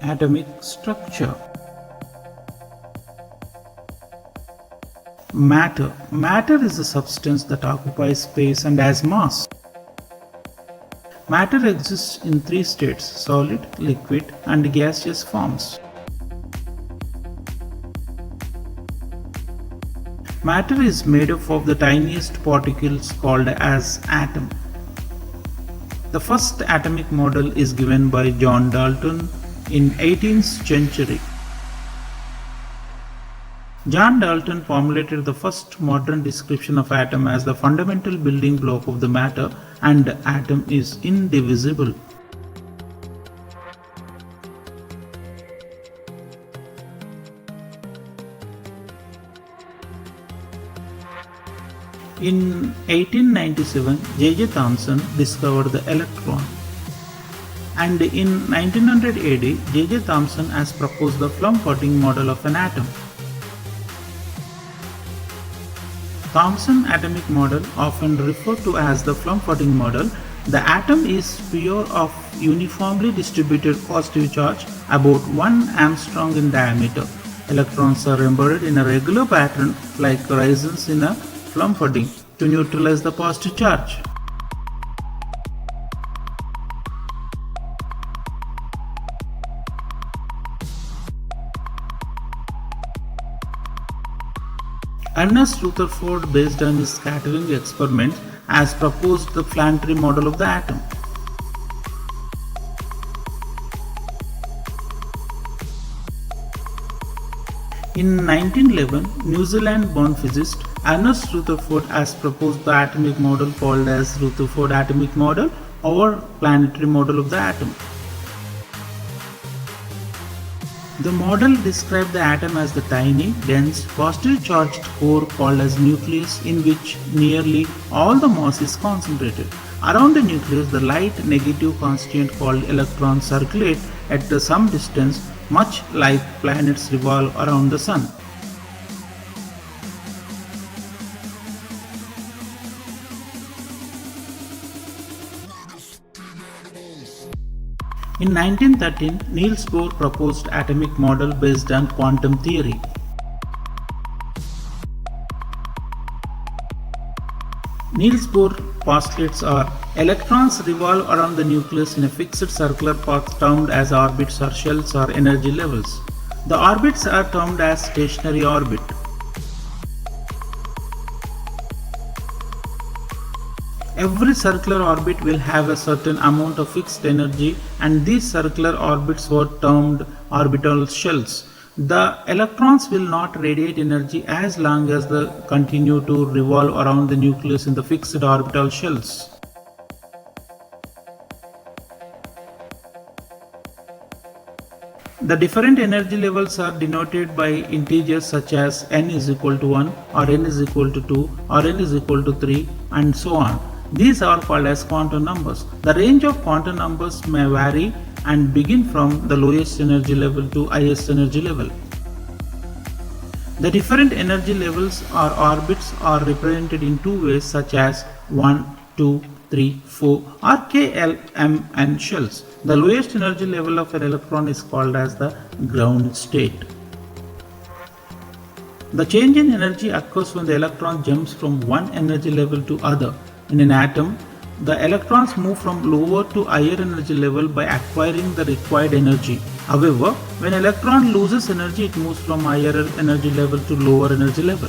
Atomic structure. Matter. Matter is a substance that occupies space and has mass. Matter exists in three states: solid, liquid, and gaseous forms. Matter is made up of the tiniest particles called as atom. The first atomic model is given by John Dalton in 18th century. John Dalton formulated the first modern description of atom as the fundamental building block of the matter, and the atom is indivisible. In 1897, J.J. Thomson discovered the electron, and in 1900 AD, J.J. Thomson has proposed the Flum-Putting model of an atom. Thomson atomic model, often referred to as the Flum-Putting model, the atom is pure of uniformly distributed positive charge about 1 angstrom in diameter. Electrons are embedded in a regular pattern like raisins in a plum pudding to neutralize the positive charge. Ernest Rutherford, based on his scattering experiments, has proposed the planetary model of the atom. In 1911, New Zealand-born physicist Ernest Rutherford has proposed the atomic model called as Rutherford atomic model or planetary model of the atom. The model described the atom as the tiny, dense, positive charged core called as nucleus, in which nearly all the mass is concentrated. Around the nucleus, the light negative constituent called electrons circulate at some distance, much like planets revolve around the sun. In 1913, Niels Bohr proposed atomic model based on quantum theory. Niels Bohr postulates are: electrons revolve around the nucleus in a fixed circular path termed as orbits or shells or energy levels. The orbits are termed as stationary orbit. Every circular orbit will have a certain amount of fixed energy, and these circular orbits were termed orbital shells. The electrons will not radiate energy as long as they continue to revolve around the nucleus in the fixed orbital shells. The different energy levels are denoted by integers such as n is equal to 1 or n is equal to 2 or n is equal to 3 and so on. These are called as quantum numbers. The range of quantum numbers may vary and begin from the lowest energy level to highest energy level. The different energy levels or orbits are represented in two ways such as 1, 2, 3, 4 or K, L, M and shells. The lowest energy level of an electron is called as the ground state. The change in energy occurs when the electron jumps from one energy level to other. In an atom, the electrons move from lower to higher energy level by acquiring the required energy. However, when an electron loses energy, it moves from higher energy level to lower energy level.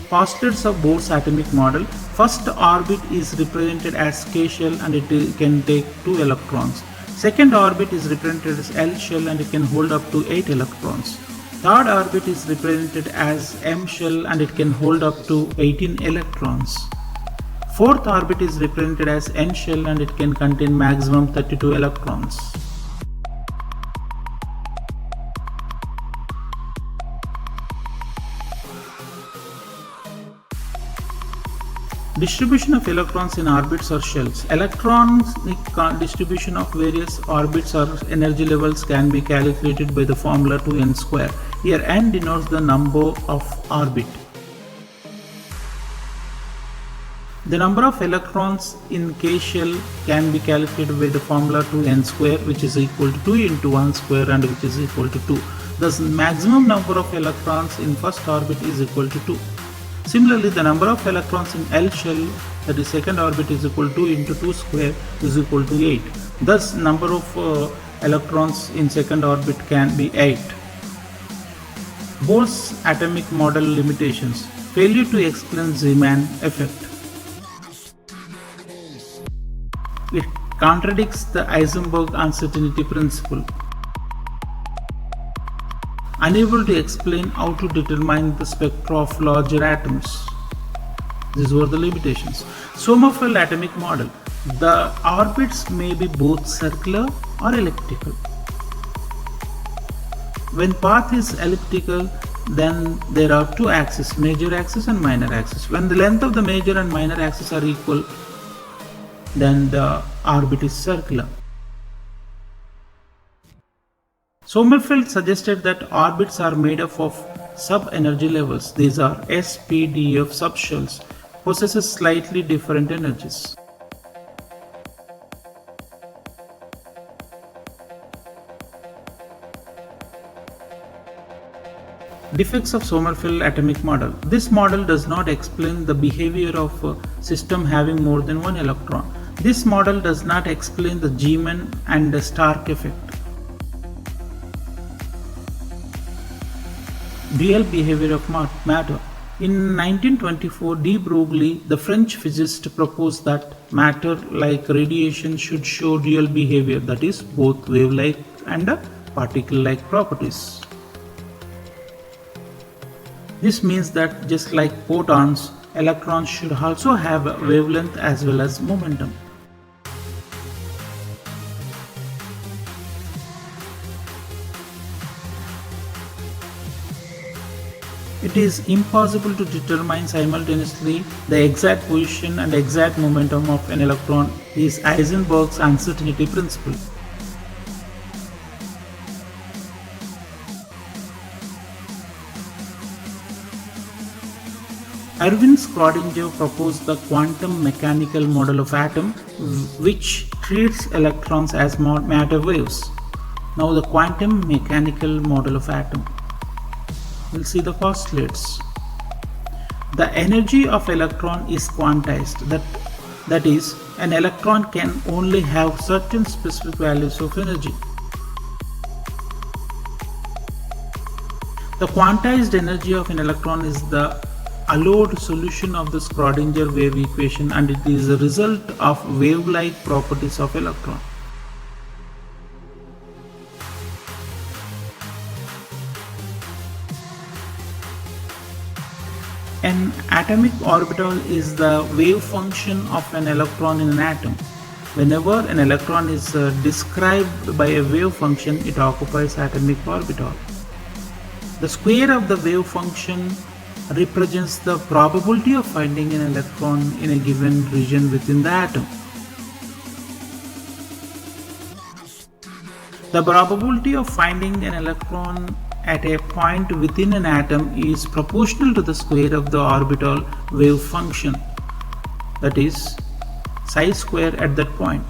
Postulates of Bohr's atomic model. First orbit is represented as K shell and it can take 2 electrons. Second orbit is represented as L shell and it can hold up to 8 electrons. Third orbit is represented as M shell and it can hold up to 18 electrons. Fourth orbit is represented as N shell and it can contain maximum 32 electrons. Distribution of electrons in orbits or shells. Electronic distribution of various orbits or energy levels can be calculated by the formula 2n square. Here n denotes the number of orbit. The number of electrons in K shell can be calculated with the formula 2n square, which is equal to 2 into 1 square and which is equal to 2. Thus, maximum number of electrons in first orbit is equal to 2. Similarly, the number of electrons in L shell, that is second orbit, is equal to 2 into 2 square is equal to 8. Thus, number of electrons in second orbit can be 8. Bohr's atomic model limitations. Failure to explain Zeeman effect. It contradicts the Heisenberg uncertainty principle. Unable to explain how to determine the spectra of larger atoms. These were the limitations. Sommerfeld atomic model. The orbits may be both circular or elliptical. When path is elliptical, then there are two axes, major axis and minor axis. When the length of the major and minor axis are equal, then the orbit is circular. Sommerfeld suggested that orbits are made up of sub-energy levels. These are S, P, D, F subshells possesses slightly different energies. Defects of Sommerfeld atomic model. This model does not explain the behavior of a system having more than one electron. This model does not explain the Zeeman and the Stark effect. Real behavior of matter. In 1924, de Broglie, the French physicist, proposed that matter like radiation should show real behavior, that is, both wave-like and particle-like properties. This means that just like photons, electrons should also have a wavelength as well as momentum. It is impossible to determine simultaneously the exact position and exact momentum of an electron. This is Heisenberg's uncertainty principle. Erwin Schrödinger proposed the quantum mechanical model of atom, which treats electrons as matter waves. Now the quantum mechanical model of atom. We'll see the postulates. The energy of electron is quantized. That is, an electron can only have certain specific values of energy. The quantized energy of an electron is the allowed solution of the Schrödinger wave equation, and it is a result of wave-like properties of electron. An atomic orbital is the wave function of an electron in an atom. Whenever an electron is described by a wave function, it occupies atomic orbital. The square of the wave function represents the probability of finding an electron in a given region within the atom. The probability of finding an electron at a point within an atom is proportional to the square of the orbital wave function, that is, psi square at that point.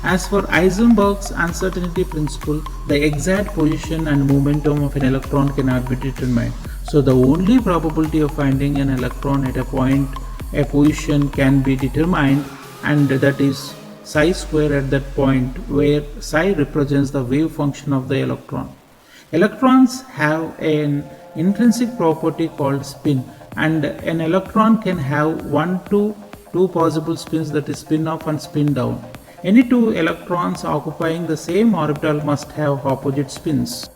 As for Heisenberg's uncertainty principle, the exact position and momentum of an electron cannot be determined. So the only probability of finding an electron at a position can be determined, and that is psi square at that point, where psi represents the wave function of the electron. Electrons have an intrinsic property called spin, and an electron can have one to two possible spins, that is spin up and spin down. Any two electrons occupying the same orbital must have opposite spins.